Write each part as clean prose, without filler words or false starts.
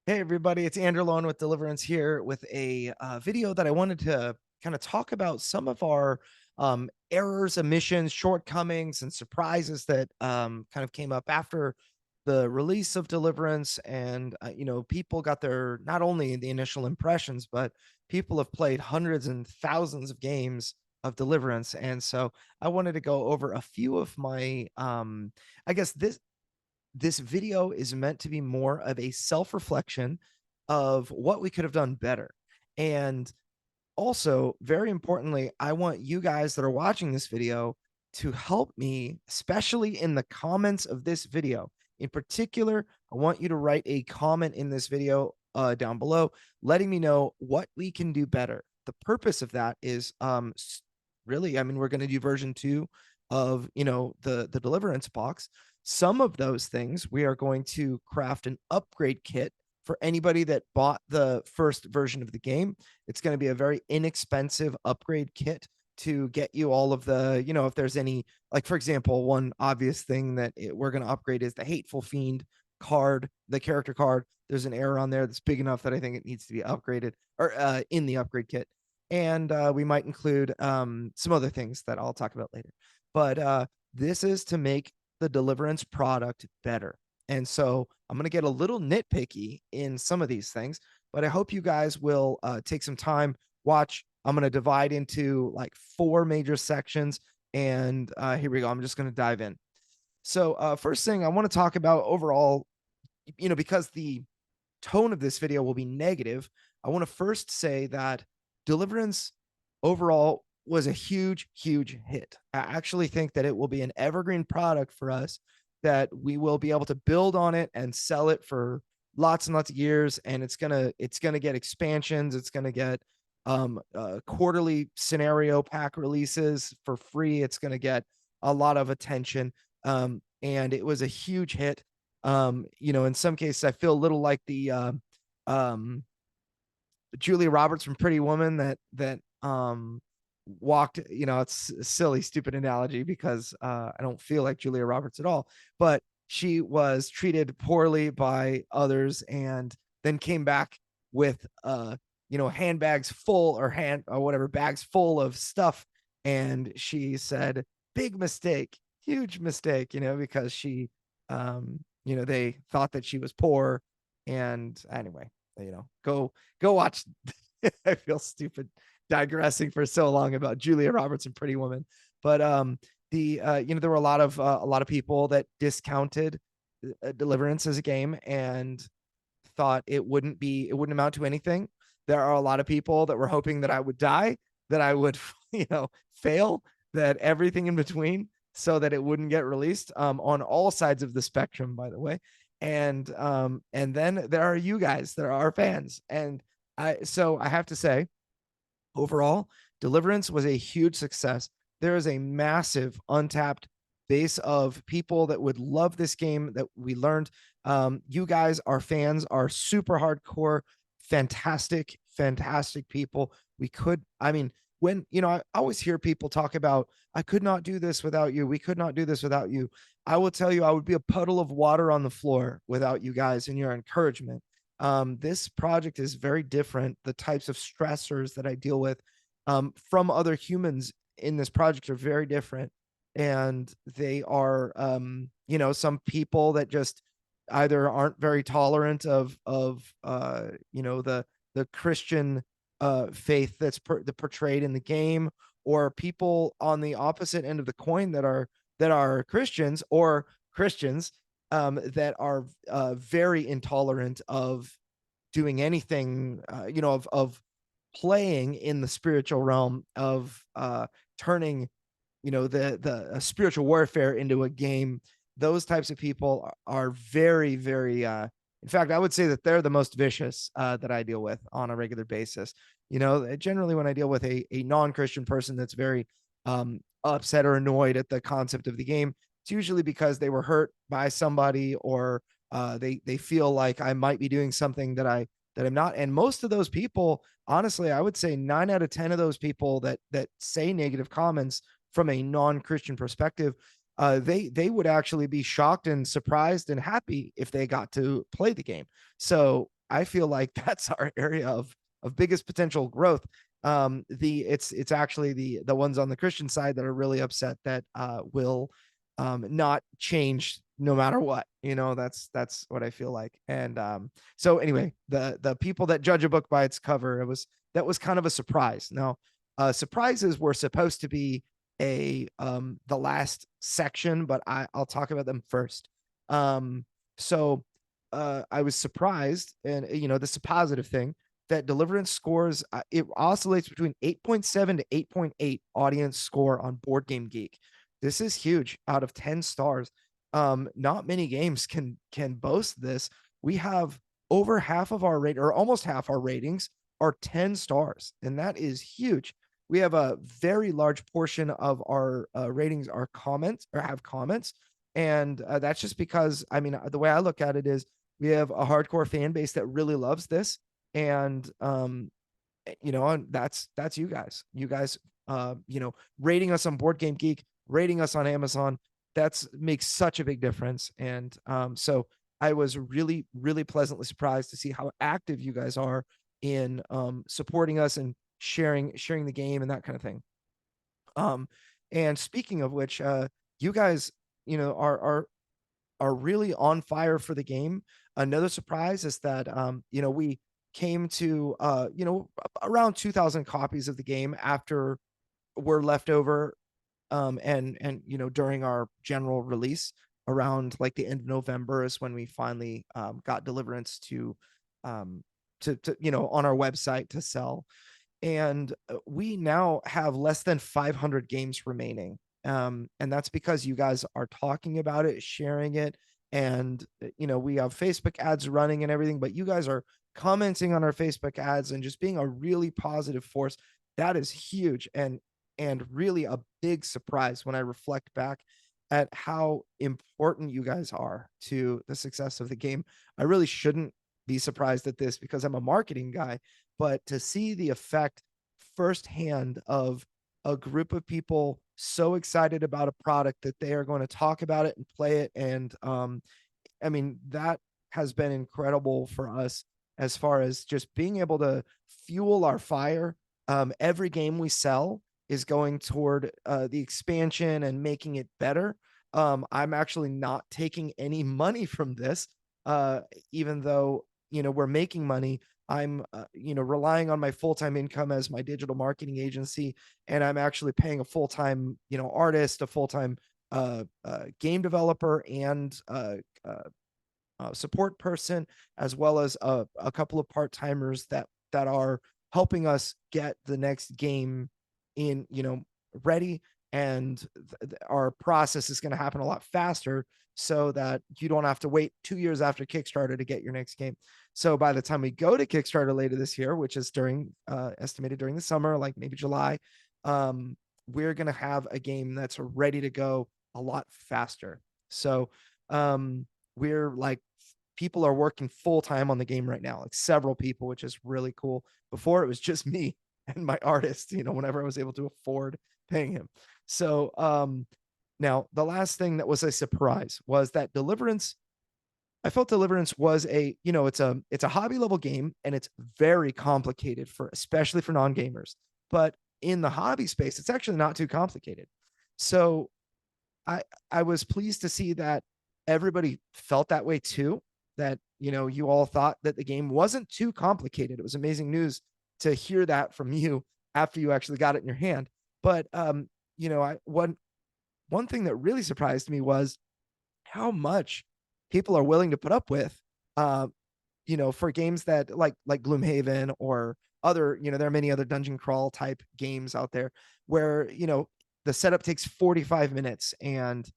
Hey everybody, it's Andrew Lone with Deliverance here with a video that I wanted to kind of talk about some of our errors, omissions, shortcomings, and surprises that kind of came up after the release of Deliverance. And people got their not only the initial impressions, but people have played hundreds and thousands of games of Deliverance, and so I wanted to go over a few of my I guess this video is meant to be more of a self-reflection of what we could have done better. And also, very importantly, I want you guys that are watching this video to help me, especially in the comments of this video. In particular, I want you to write a comment in this video down below, letting me know what we can do better. The purpose of that is really, I mean, we're going to do version 2 of, the Deliverance box. Some of those things we are going to craft an upgrade kit for anybody that bought the first version of the game. It's going to be a very inexpensive upgrade kit to get you all of the, if there's any, like, for example, one obvious thing that we're going to upgrade is the Hateful Fiend card, the character card. There's an error on there that's big enough that I think it needs to be upgraded or in the upgrade kit. And we might include some other things that I'll talk about later. But this is to make the Deliverance product better. And so I'm going to get a little nitpicky in some of these things, but I hope you guys will take some time, watch. I'm going to divide into like 4 major sections. And here we go. I'm just going to dive in. So, first thing I want to talk about overall, because the tone of this video will be negative, I want to first say that Deliverance overall was a huge, huge hit. I actually think that it will be an evergreen product for us, that we will be able to build on it and sell it for lots and lots of years. And it's gonna get expansions. It's gonna get quarterly scenario pack releases for free. It's gonna get a lot of attention. And it was a huge hit. In some cases, I feel a little like the um Julia Roberts from Pretty Woman that walked, it's a silly, stupid analogy because I don't feel like Julia Roberts at all, but she was treated poorly by others and then came back with handbags full or hand or whatever bags full of stuff. And she said, big mistake, huge mistake, because they thought that she was poor. And anyway, go watch. I feel stupid digressing for so long about Julia Roberts and Pretty Woman, but there were a lot of people that discounted Deliverance as a game and thought it wouldn't amount to anything. There are a lot of people that were hoping that I would die, that I would fail, that everything in between, so that it wouldn't get released, on all sides of the spectrum, by the way. And then there are you guys that are our fans. And I have to say, overall, Deliverance was a huge success. There is a massive untapped base of people that would love this game that we learned. You guys, our fans, are super hardcore, fantastic, fantastic people. I mean, when, I always hear people talk about, I could not do this without you. We could not do this without you. I will tell you, I would be a puddle of water on the floor without you guys and your encouragement. This project is very different. The types of stressors that I deal with from other humans in this project are very different. And they are, some people that just either aren't very tolerant of the Christian faith that's portrayed in the game, or people on the opposite end of the coin that are Christians or Christians that are very intolerant of doing anything, of playing in the spiritual realm, of turning, the spiritual warfare into a game. Those types of people are very, very. In fact, I would say that they're the most vicious that I deal with on a regular basis. Generally, when I deal with a non-Christian person that's very upset or annoyed at the concept of the game, it's usually because they were hurt by somebody, or they feel like I might be doing something that I'm not. And most of those people, honestly, I would say 9 out of 10 of those people that say negative comments from a non-Christian perspective they would actually be shocked and surprised and happy if they got to play the game. So I feel like that's our area of biggest potential growth. It's actually the ones on the Christian side that are really upset that will not change no matter what. That's what I feel like. And so anyway, the people that judge a book by its cover, that was kind of a surprise. Now, surprises were supposed to be the last section, but I'll talk about them first. So I was surprised, and this is a positive thing, that Deliverance scores, it oscillates between 8.7 to 8.8 audience score on Board Game Geek. This is huge out of 10 stars. Not many games can boast this. We have over half of our rate, or almost half our ratings are 10 stars, and that is huge. We have a very large portion of our ratings are comments, or have comments. And that's just because, I mean, the way I look at it is we have a hardcore fan base that really loves this. And, and that's you guys, rating us on Board Game Geek, rating us on Amazon. That's makes such a big difference. And so I was really, really pleasantly surprised to see how active you guys are in supporting us and sharing the game and that kind of thing. And speaking of which, you guys, are really on fire for the game. Another surprise is that we came to around 2,000 copies of the game after were left over, and during our general release around like the end of November is when we finally got Deliverance to on our website to sell. And we now have less than 500 games remaining. And that's because you guys are talking about it, sharing it, and we have Facebook ads running and everything, but you guys are commenting on our Facebook ads and just being a really positive force. That is huge, and really a big surprise when I reflect back at how important you guys are to the success of the game. I really shouldn't be surprised at this because I'm a marketing guy, but to see the effect firsthand of a group of people so excited about a product that they are going to talk about it and play it, and I mean, that has been incredible for us as far as just being able to fuel our fire. Every game we sell is going toward the expansion and making it better. I'm actually not taking any money from this, even though we're making money. I'm relying on my full-time income as my digital marketing agency, and I'm actually paying a full-time artist, a full-time game developer, and support person, as well as a couple of part-timers that are helping us get the next game in ready. And our process is going to happen a lot faster, so that you don't have to wait 2 years after Kickstarter to get your next game. So by the time we go to Kickstarter later this year, which is estimated during the summer, like maybe July, we're going to have a game that's ready to go a lot faster. So we're like, people are working full time on the game right now, like several people, which is really cool. Before it was just me and my artist, whenever I was able to afford paying him. So now the last thing that was a surprise was that Deliverance, I felt Deliverance was it's a hobby level game, and it's very complicated especially for non-gamers. But in the hobby space, it's actually not too complicated. So I was pleased to see that everybody felt that way too, that you all thought that the game wasn't too complicated. It was amazing news to hear that from you after you actually got it in your hand. But one thing that really surprised me was how much people are willing to put up with, for games that like Gloomhaven or other, there are many other dungeon crawl type games out there where, the setup takes 45 minutes and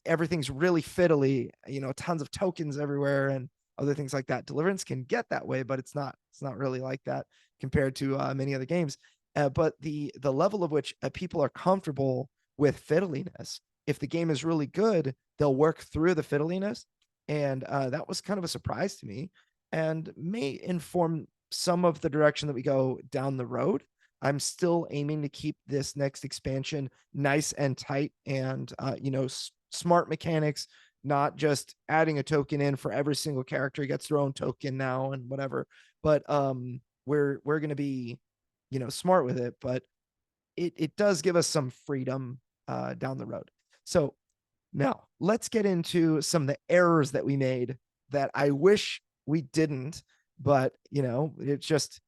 everything's really fiddly, tons of tokens everywhere and other things like that. Deliverance can get that way, but it's not really like that compared to many other games. But the level of which people are comfortable with fiddliness, if the game is really good, they'll work through the fiddliness. And that was kind of a surprise to me, and may inform some of the direction that we go down the road. I'm still aiming to keep this next expansion nice and tight and, smart mechanics, not just adding a token in for every single character gets their own token now and whatever. But we're going to be, smart with it, but it does give us some freedom down the road. So now let's get into some of the errors that we made that I wish we didn't, but it's just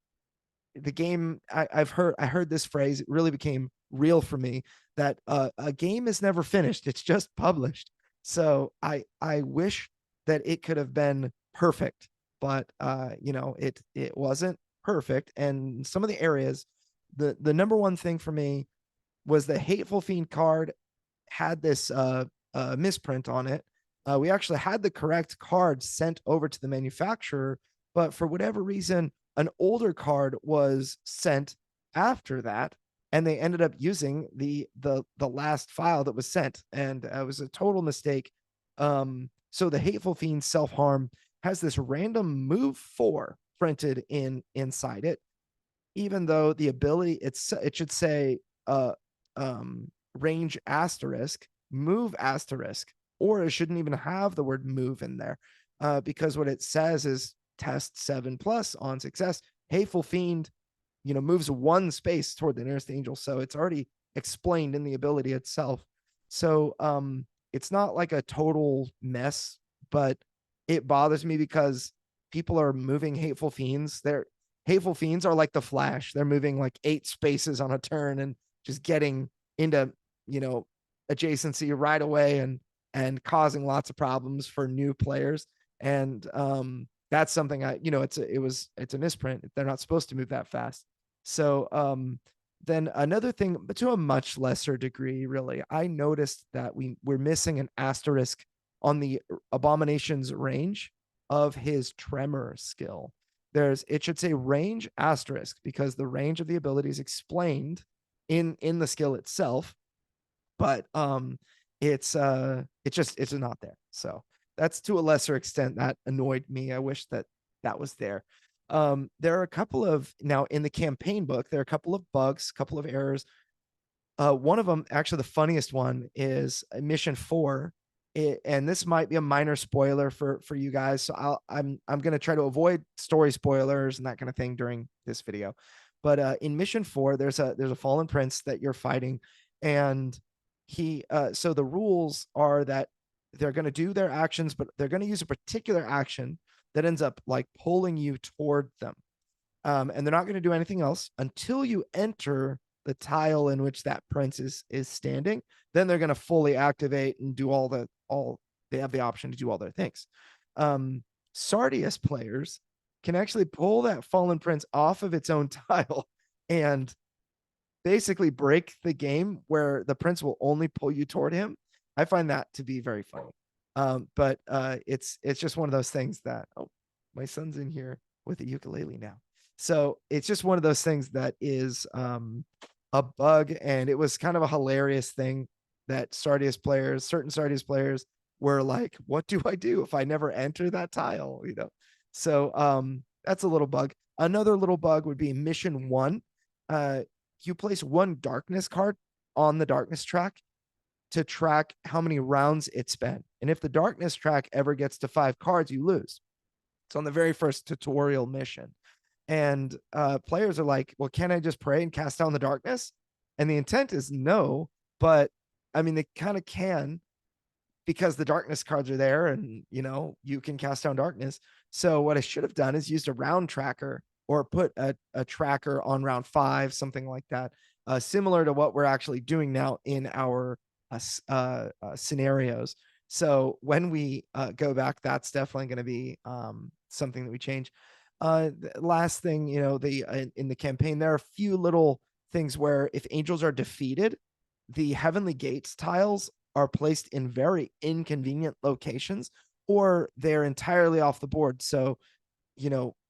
the game. I heard this phrase. It really became real for me that a game is never finished. It's just published. So I wish that it could have been perfect, but it wasn't perfect. And some of the areas, the number one thing for me was the Hateful Fiend card had this misprint on it. We actually had the correct card sent over to the manufacturer, but for whatever reason, an older card was sent after that, and they ended up using the last file that was sent, and it was a total mistake. So the Hateful Fiend Self Harm has this random move 4 printed inside it, even though the ability it should say uh range asterisk, move asterisk, or it shouldn't even have the word move in there, because what it says is test 7 plus on success. Hateful Fiend, moves 1 space toward the nearest angel, so it's already explained in the ability itself. So it's not like a total mess, but it bothers me because people are moving Hateful Fiends. Hateful Fiends are like the Flash. They're moving like 8 spaces on a turn and just getting into, adjacency right away and causing lots of problems for new players. And that's something it's a misprint. They're not supposed to move that fast. So then another thing, but to a much lesser degree, really, I noticed that we're missing an asterisk on the Abomination's range of his tremor skill. It should say range asterisk because the range of the ability is explained in the skill itself, but it's not there. So that's to a lesser extent that annoyed me. I wish that was there. There are a couple of now in the campaign book, there are a couple of bugs, a couple of errors. One of them, actually the funniest one, is mission 4. And this might be a minor spoiler for you guys, so I'm going to try to avoid story spoilers and that kind of thing during this video. But in mission 4, there's a fallen prince that you're fighting, and so the rules are that they're going to do their actions, but they're going to use a particular action that ends up like pulling you toward them. And they're not going to do anything else until you enter the tile in which that prince is standing. Then they're going to fully activate and do all they have the option to do all their things. Sardius players can actually pull that fallen prince off of its own tile and basically break the game where the prince will only pull you toward him. I find that to be very funny. But it's just one of those things that, oh, my son's in here with a ukulele now. So it's just one of those things that is a bug, and it was kind of a hilarious thing that certain Sardius players were like, what do I do if I never enter that tile? So that's a little bug. Another little bug would be mission 1. You place 1 darkness card on the darkness track to track how many rounds it's been. And if the darkness track ever gets to 5 cards, you lose. It's on the very first tutorial mission. And players are like, well, can I just pray and cast down the darkness? And the intent is no, but I mean, they kind of can, because the darkness cards are there and you can cast down darkness. So what I should have done is used a round tracker or put a tracker on round 5, something like that, similar to what we're actually doing now in our scenarios. So when we go back, that's definitely going to be something that we change. Last thing, in the campaign, there are a few little things where if angels are defeated, the Heavenly Gates tiles are placed in very inconvenient locations, or they're entirely off the board. So,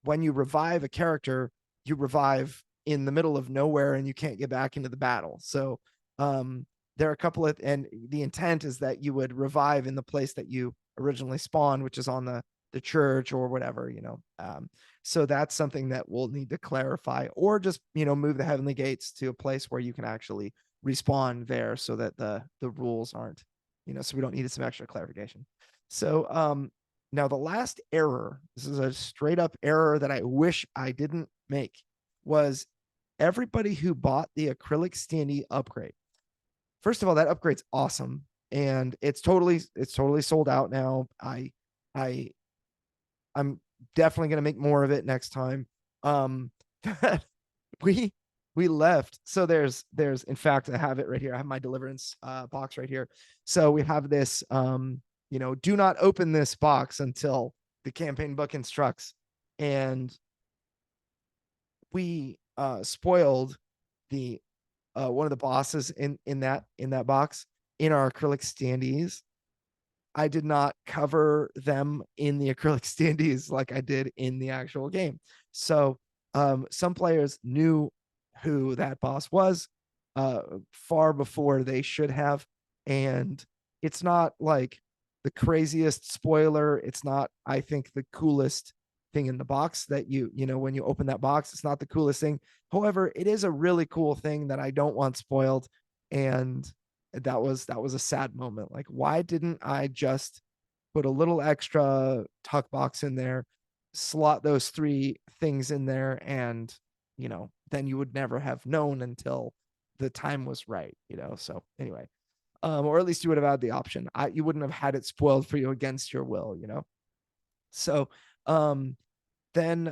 when you revive a character, you revive in the middle of nowhere and you can't get back into the battle. So, there are a couple of, and the intent is that you would revive in the place that you originally spawned, which is on the the church or whatever, so that's something that we'll need to clarify, or just, move the heavenly gates to a place where you can actually respawn there, so that the rules aren't, so we don't need some extra clarification. So now the last error, this is a straight up error that I wish I didn't make, was everybody who bought the acrylic standee upgrade. First of all, that upgrade's awesome, and it's totally sold out now. I I'm definitely gonna make more of it next time. Um, we left. So there's in fact, I have it right here. I have my Deliverance box right here. So we have this do not open this box until the campaign book instructs, and we spoiled the one of the bosses in that box in our acrylic standees. I did not cover them in the acrylic standees like I did in the actual game. So some players knew who that boss was far before they should have. And it's not like the craziest spoiler. It's not, I think, the coolest thing in the box that when you open that box, it's not the coolest thing. However, it is a really cool thing that I don't want spoiled. And that was a sad moment. Like, why didn't I just put a little extra tuck box in there, slot those 3 things in there, and then you would never have known until the time was right, so anyway, or at least you would have had the option. You wouldn't have had it spoiled for you against your will, so then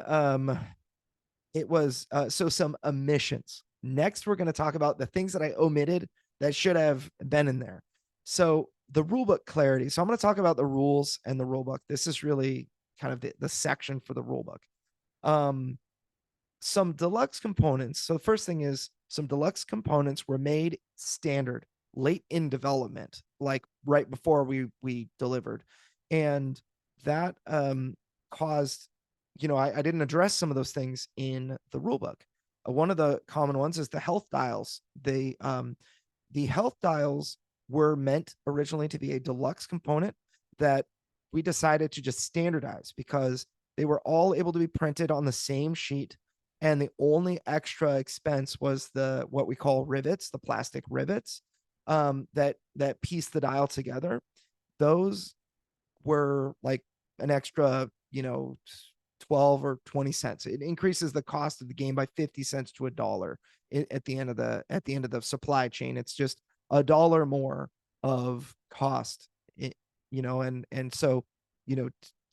it was so some omissions. Next, we're going to talk about the things that I omitted that should have been in there. So the rulebook clarity. So I'm going to talk about the rules and the rulebook. This is really kind of the section for the rulebook. Some deluxe components. So the first thing is, some deluxe components were made standard late in development, like right before we delivered, and that caused, I didn't address some of those things in the rulebook. One of the common ones is the health dials. The health dials were meant originally to be a deluxe component that we decided to just standardize because they were all able to be printed on the same sheet. And the only extra expense was what we call rivets, the plastic rivets that piece the dial together. Those were like an extra, 12 or 20 cents. It increases the cost of the game by 50 cents to $1 at the end of the supply chain. It's just $1 more of cost, and so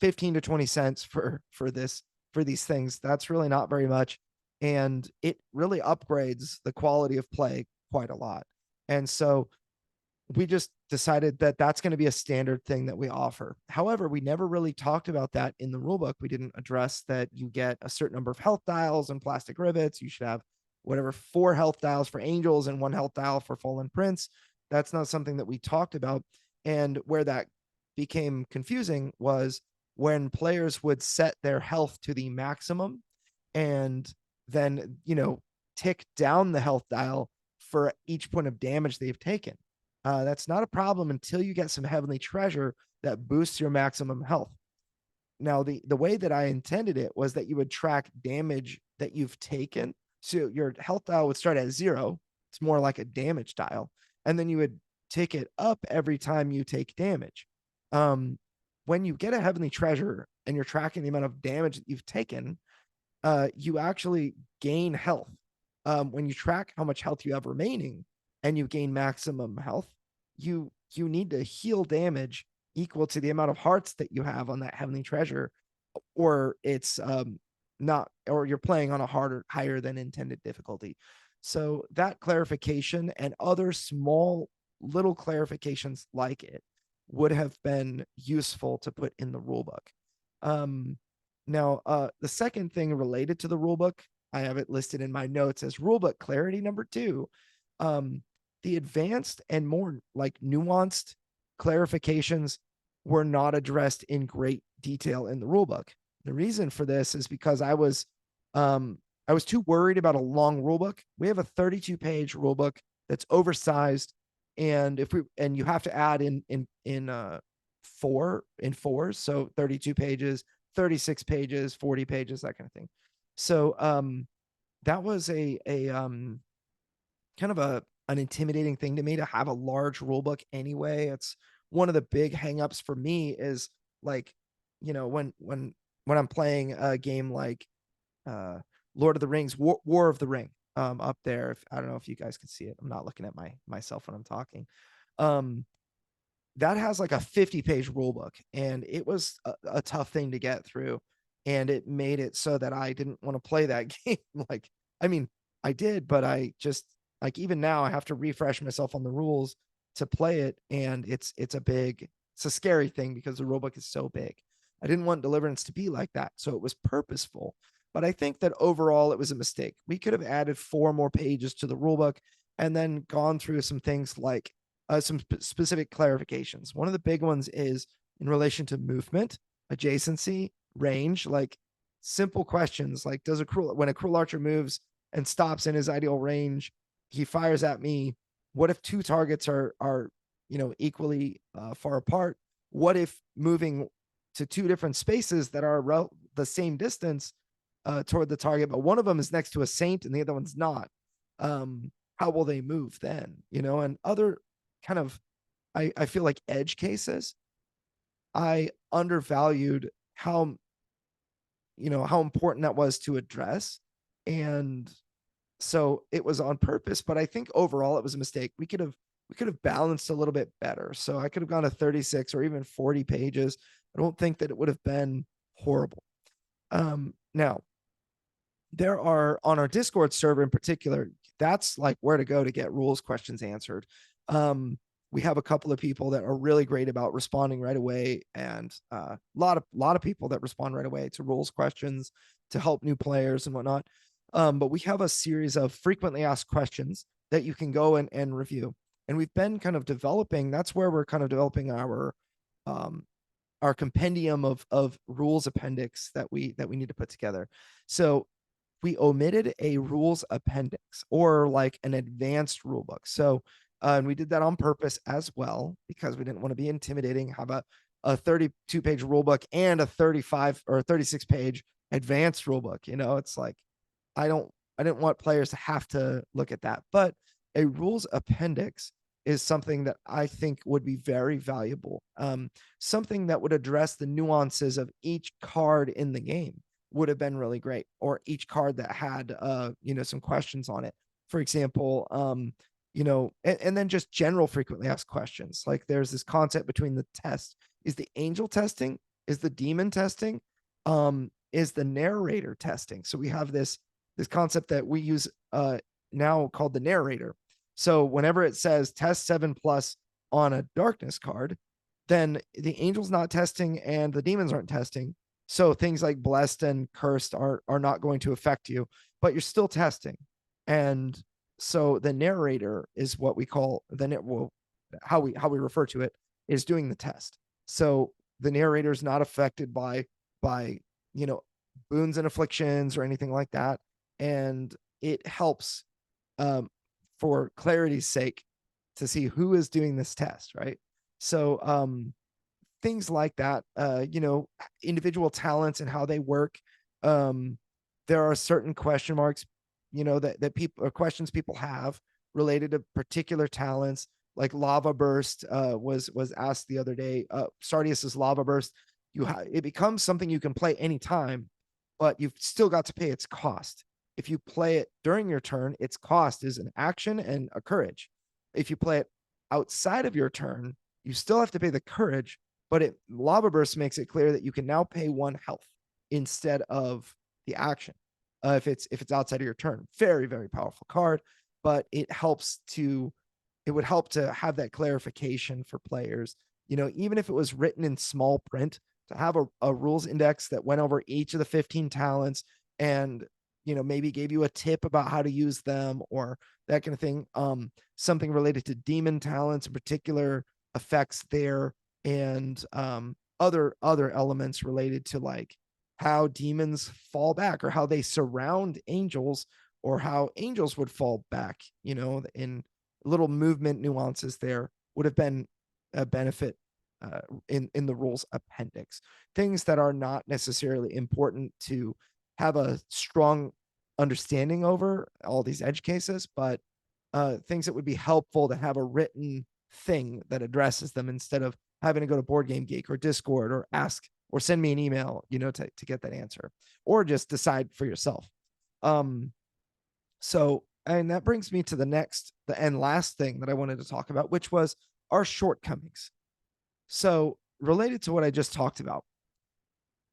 15 to 20 cents for these things. That's really not very much, and it really upgrades the quality of play quite a lot. And so we just decided that that's going to be a standard thing that we offer. However, we never really talked about that in the rulebook. We didn't address that you get a certain number of health dials and plastic rivets. You should have 4 health dials for angels and 1 health dial for fallen prince. That's not something that we talked about. And where that became confusing was when players would set their health to the maximum and then, tick down the health dial for each point of damage they've taken. That's not a problem until you get some heavenly treasure that boosts your maximum health. Now, the way that I intended it was that you would track damage that you've taken. So your health dial would start at 0. It's more like a damage dial. And then you would tick it up every time you take damage. When you get a heavenly treasure and you're tracking the amount of damage that you've taken, you actually gain health. When you track how much health you have remaining and you gain maximum health, you need to heal damage equal to the amount of hearts that you have on that heavenly treasure, or it's not, or you're playing on a higher than intended difficulty. So that clarification and other small little clarifications like it would have been useful to put in the rulebook. Now, the second thing related to the rulebook, I have it listed in my notes as Rulebook Clarity number 2. The advanced and more like nuanced clarifications were not addressed in great detail in the rulebook. The reason for this is because I was too worried about a long rulebook. We have a 32-page rulebook that's oversized, and you have to add in fours, so 32 pages, 36 pages, 40 pages, that kind of thing. So that was a kind of an intimidating thing to me to have a large rule book anyway. It's one of the big hangups for me is like, when I'm playing a game like Lord of the Rings, War of the Ring, up there. If I don't know if you guys can see it, I'm not looking at myself when I'm talking. Um, that has like a 50-page rule book, and it was a tough thing to get through, and it made it so that I didn't want to play that game. Like, I mean, I did, but I just, like, even now I have to refresh myself on the rules to play it, and it's a scary thing because the rule book is so big. I didn't want Deliverance to be like that, so it was purposeful. But I think that overall it was a mistake. We could have added 4 more pages to the rule book and then gone through some things like some specific clarifications. One of the big ones is in relation to movement, adjacency, range, like simple questions like when a cruel archer moves and stops in his ideal range, he fires at me. What if 2 targets are equally far apart? What if moving to 2 different spaces that are the same distance toward the target, but one of them is next to a saint and the other one's not? How will they move then? And other kind of, I feel like edge cases, I undervalued how important that was to address. And so it was on purpose, but I think overall it was a mistake. We could have balanced a little bit better. So I could have gone to 36 or even 40 pages. I don't think that it would have been horrible. Now, there are, on our Discord server in particular, that's like where to go to get rules questions answered. We have a couple of people that are really great about responding right away, and a lot of people that respond right away to rules questions to help new players and whatnot. But we have a series of frequently asked questions that you can go and review. And we've been kind of developing, that's where we're kind of developing our compendium of rules appendix that we need to put together. So we omitted a rules appendix or like an advanced rule book. So and we did that on purpose as well because we didn't want to be intimidating. How about a 32-page rule book and a 35 or 36-page advanced rule book? It's like I didn't want players to have to look at that. But a rules appendix is something that I think would be very valuable. Something that would address the nuances of each card in the game would have been really great, or each card that had some questions on it. For example, and then just general frequently asked questions. Like, there's this concept between the test. Is the angel testing? Is the demon testing? Is the narrator testing? So we have this concept that we use now called the narrator. So whenever it says test 7+ on a darkness card, then the angel's not testing and the demons aren't testing. So things like blessed and cursed are not going to affect you, but you're still testing. And so the narrator is what we call how we refer to it is doing the test. So the narrator is not affected by boons and afflictions or anything like that, and it helps for clarity's sake to see who is doing this test, right? So things like that, individual talents and how they work. There are certain question marks, that people, or questions people have related to particular talents, like lava burst was asked the other day. Sardius's lava burst, it becomes something you can play anytime, but you've still got to pay its cost. If you play it during your turn, its cost is an action and a courage. If you play it outside of your turn, you still have to pay the courage, but lava burst makes it clear that you can now pay 1 health instead of the action. If it's outside of your turn. Very, very powerful card, but it would help to have that clarification for players. Even if it was written in small print, to have a rules index that went over each of the 15 talents and maybe gave you a tip about how to use them or that kind of thing. Something related to demon talents in particular, effects there, and other elements related to like how demons fall back or how they surround angels or how angels would fall back, in little movement nuances there would have been a benefit in the rules appendix, things that are not necessarily important to have a strong understanding over all these edge cases, but things that would be helpful to have a written thing that addresses them instead of having to go to Board Game Geek or Discord or ask or send me an email, to get that answer, or just decide for yourself. So, and that brings me to the last thing that I wanted to talk about, which was our shortcomings. So, related to what I just talked about,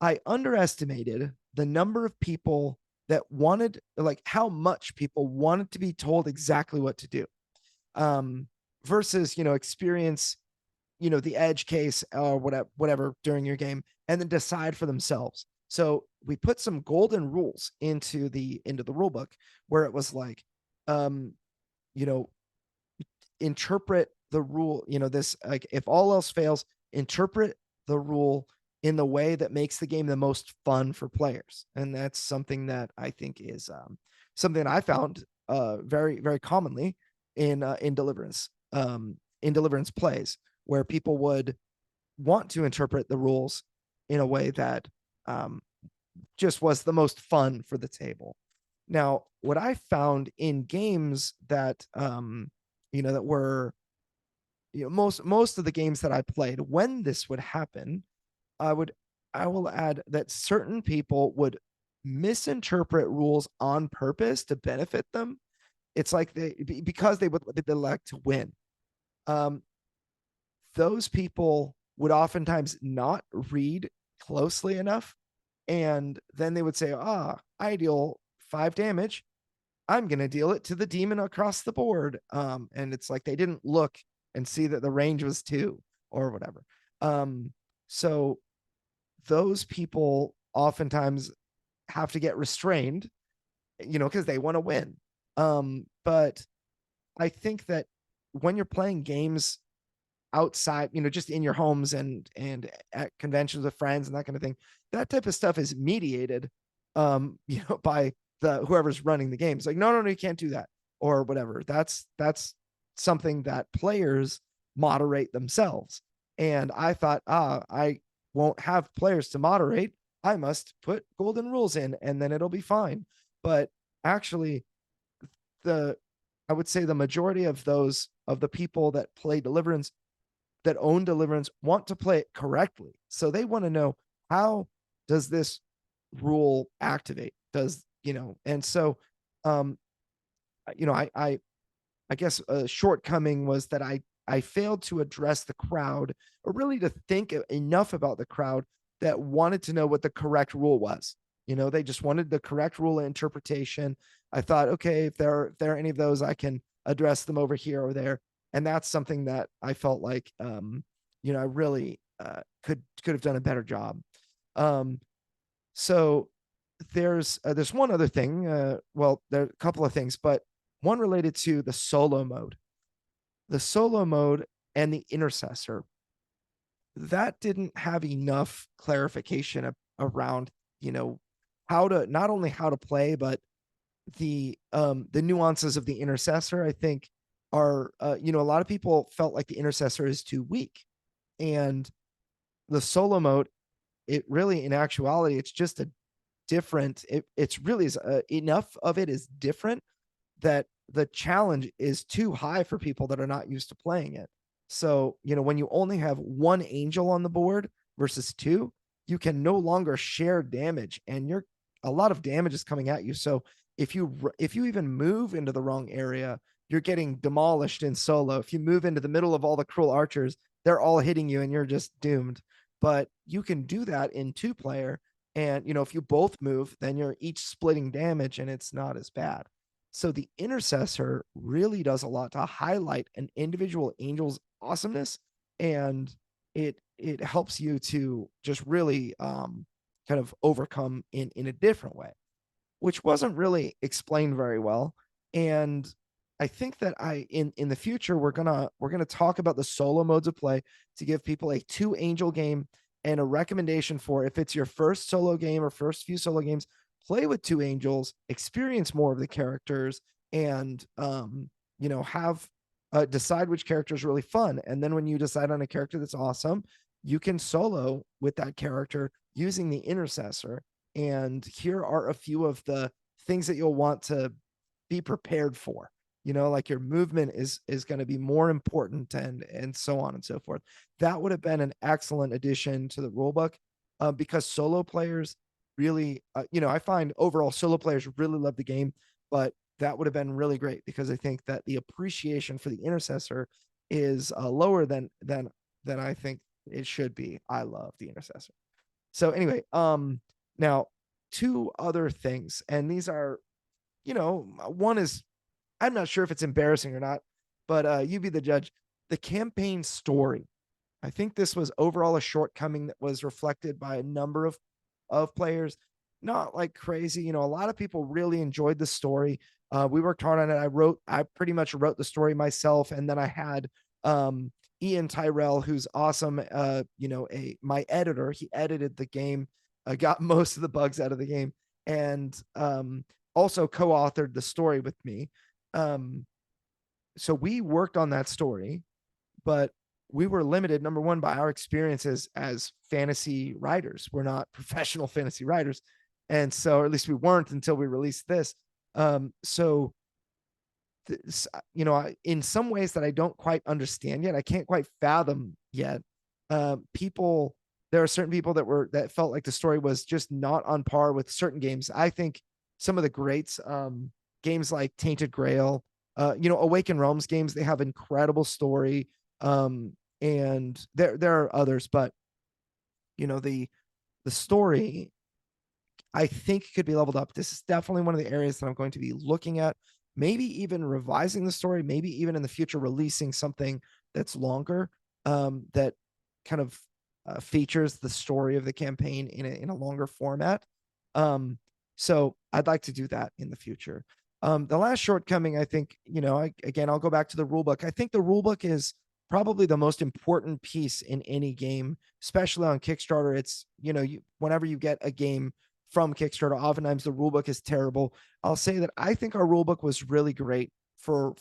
I underestimated the number of people that wanted, like, how much people wanted to be told exactly what to do, versus, experience, the edge case or whatever during your game, and then decide for themselves. So we put some golden rules into the rule book, where it was like, um, you know, interpret the rule, this, like, if all else fails, interpret the rule in the way that makes the game the most fun for players. And that's something that I think is something that I found very, very commonly in Deliverance plays, where people would want to interpret the rules in a way that um, just was the most fun for the table. Now, what I found in games that that were, most of the games that I played, when this would happen, I would I will add that certain people would misinterpret rules on purpose to benefit them. It's like because they like to win. Um, those people would oftentimes not read closely enough, and then they would say, I deal 5 damage, I'm going to deal it to the demon across the board. And it's like they didn't look and see that the range was 2 or whatever. So those people oftentimes have to get restrained, because they want to win. But I think that when you're playing games outside, just in your homes and at conventions with friends and that kind of thing, that type of stuff is mediated, by the whoever's running the game. It's like, no, you can't do that or whatever. That's something that players moderate themselves. And I thought, I won't have players to moderate. I must put golden rules in and then it'll be fine. But actually, the I would say the majority of the people that play Deliverance, that own Deliverance, want to play it correctly. So they want to know, how does this rule activate? And so, um, I guess a shortcoming was that I failed to address the crowd, or really to think enough about the crowd that wanted to know what the correct rule was. They just wanted the correct rule interpretation. I thought, okay, if there are any of those, I can address them over here or there. And that's something that I felt like, I really could have done a better job. So there's one other thing. Well, there are a couple of things, but one related to the solo mode. The solo mode and the Intercessor, that didn't have enough clarification around, how to, not only how to play, but the nuances of the Intercessor. I think are, a lot of people felt like the Intercessor is too weak, and the solo mode, it really, in actuality, it's just a different. It's really is enough of it is different that the challenge is too high for people that are not used to playing it. So, when you only have 1 angel on the board versus 2, you can no longer share damage, and a lot of damage is coming at you. So if you even move into the wrong area, you're getting demolished in solo. If you move into the middle of all the cruel archers, they're all hitting you and you're just doomed. But you can do that in 2-player, and if you both move, then you're each splitting damage and it's not as bad. So the Intercessor really does a lot to highlight an individual angel's awesomeness, and it helps you to just really kind of overcome in a different way, which wasn't really explained very well. And I think that in the future we're gonna talk about the solo modes of play to give people a 2 angel game, and a recommendation for, if it's your first solo game or first few solo games, play with 2 angels, experience more of the characters, and have decide which character is really fun. And then when you decide on a character that's awesome, you can solo with that character using the Intercessor. And here are a few of the things that you'll want to be prepared for. Like your movement is going to be more important, and so on and so forth. That would have been an excellent addition to the rulebook, because solo players really, I find overall solo players really love the game, but that would have been really great because I think that the appreciation for the Intercessor is lower than I think it should be. I love the Intercessor. So anyway, now two other things, and these are, one is, I'm not sure if it's embarrassing or not, but you be the judge. The campaign story. I think this was overall a shortcoming that was reflected by a number of players. Not like crazy, a lot of people really enjoyed the story. We worked hard on it. I pretty much wrote the story myself, and then I had Ian Tyrell, who's awesome. My editor. He edited the game, got most of the bugs out of the game, and also co-authored the story with me. So we worked on that story, but we were limited, number one, by our experiences as fantasy writers. We're not professional fantasy writers. And so, or at least we weren't until we released this. So, in some ways that I don't quite understand yet, I can't quite fathom yet. There are certain people that felt like the story was just not on par with certain games. I think some of the greats, games like Tainted Grail, Awaken Realms games, they have incredible story. And there are others, but the story, I think, could be leveled up. This is definitely one of the areas that I'm going to be looking at, maybe even revising the story, maybe even in the future releasing something that's longer, that kind of features the story of the campaign in a longer format. So I'd like to do that in the future. The last shortcoming, I think, again, I'll go back to the rulebook. I think the rulebook is probably the most important piece in any game, especially on Kickstarter. It's, whenever you get a game from Kickstarter, oftentimes the rulebook is terrible. I'll say that I think our rulebook was really great for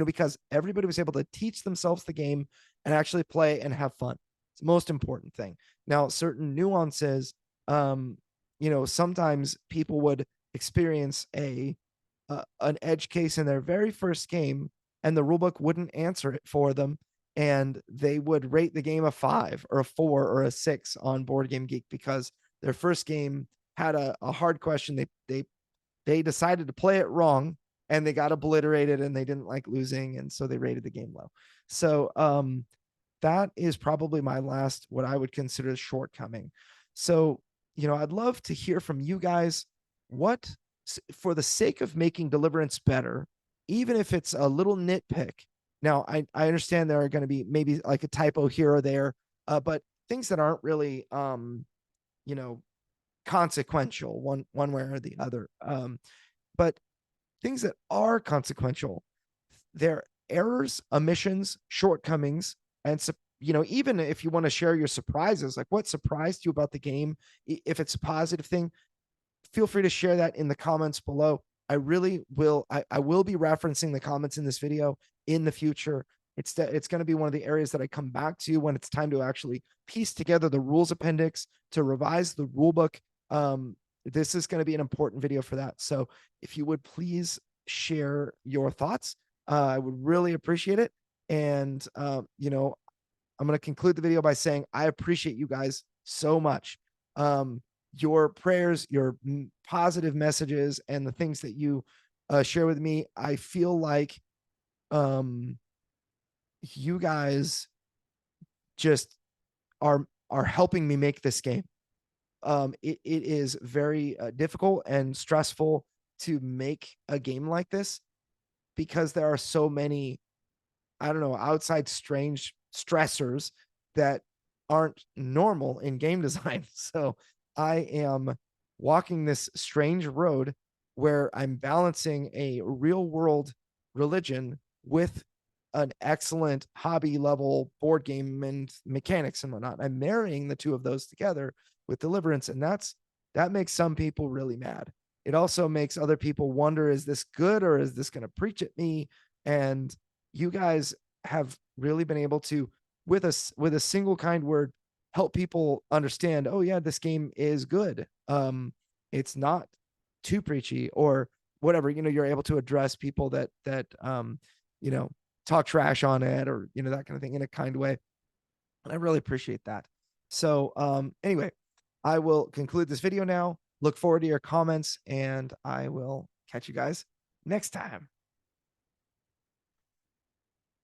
because everybody was able to teach themselves the game and actually play and have fun. It's the most important thing. Now, certain nuances, sometimes people would experience an edge case in their very first game, and the rulebook wouldn't answer it for them, and they would rate the game a 5 or a 4 or a 6 on Board Game Geek because their first game had a hard question. They decided to play it wrong, and they got obliterated, and they didn't like losing, and so they rated the game low. So that is probably my last, what I would consider, shortcoming. So I'd love to hear from you guys. What, for the sake of making Deliverance better, even if it's a little nitpick. Now, I understand there are going to be maybe like a typo here or there, but things that aren't really, consequential one way or the other. But things that are consequential, they're errors, omissions, shortcomings, and even if you want to share your surprises, like what surprised you about the game, if it's a positive thing, feel free to share that in the comments below. I really will. I will be referencing the comments in this video in the future. It's going to be one of the areas that I come back to when it's time to actually piece together the rules appendix to revise the rule book. This is going to be an important video for that. So if you would please share your thoughts, I would really appreciate it. And, I'm going to conclude the video by saying I appreciate you guys so much. Your prayers, your positive messages, and the things that you share with me. I feel like you guys just are helping me make this game. It is very difficult and stressful to make a game like this because there are so many, I don't know, outside strange stressors that aren't normal in game design. So I am walking this strange road where I'm balancing a real world religion with an excellent hobby level board game and mechanics and whatnot. I'm marrying the two of those together with Deliverance, and that makes some people really mad. It also makes other people wonder, is this good or is this going to preach at me? And you guys have really been able to, with with a single kind word, help people understand, oh yeah, this game is good. It's not too preachy or whatever. You're able to address people that you know, talk trash on it, or that kind of thing, in a kind way. And I really appreciate that. So anyway, I will conclude this video now. Look forward to your comments, and I will catch you guys next time.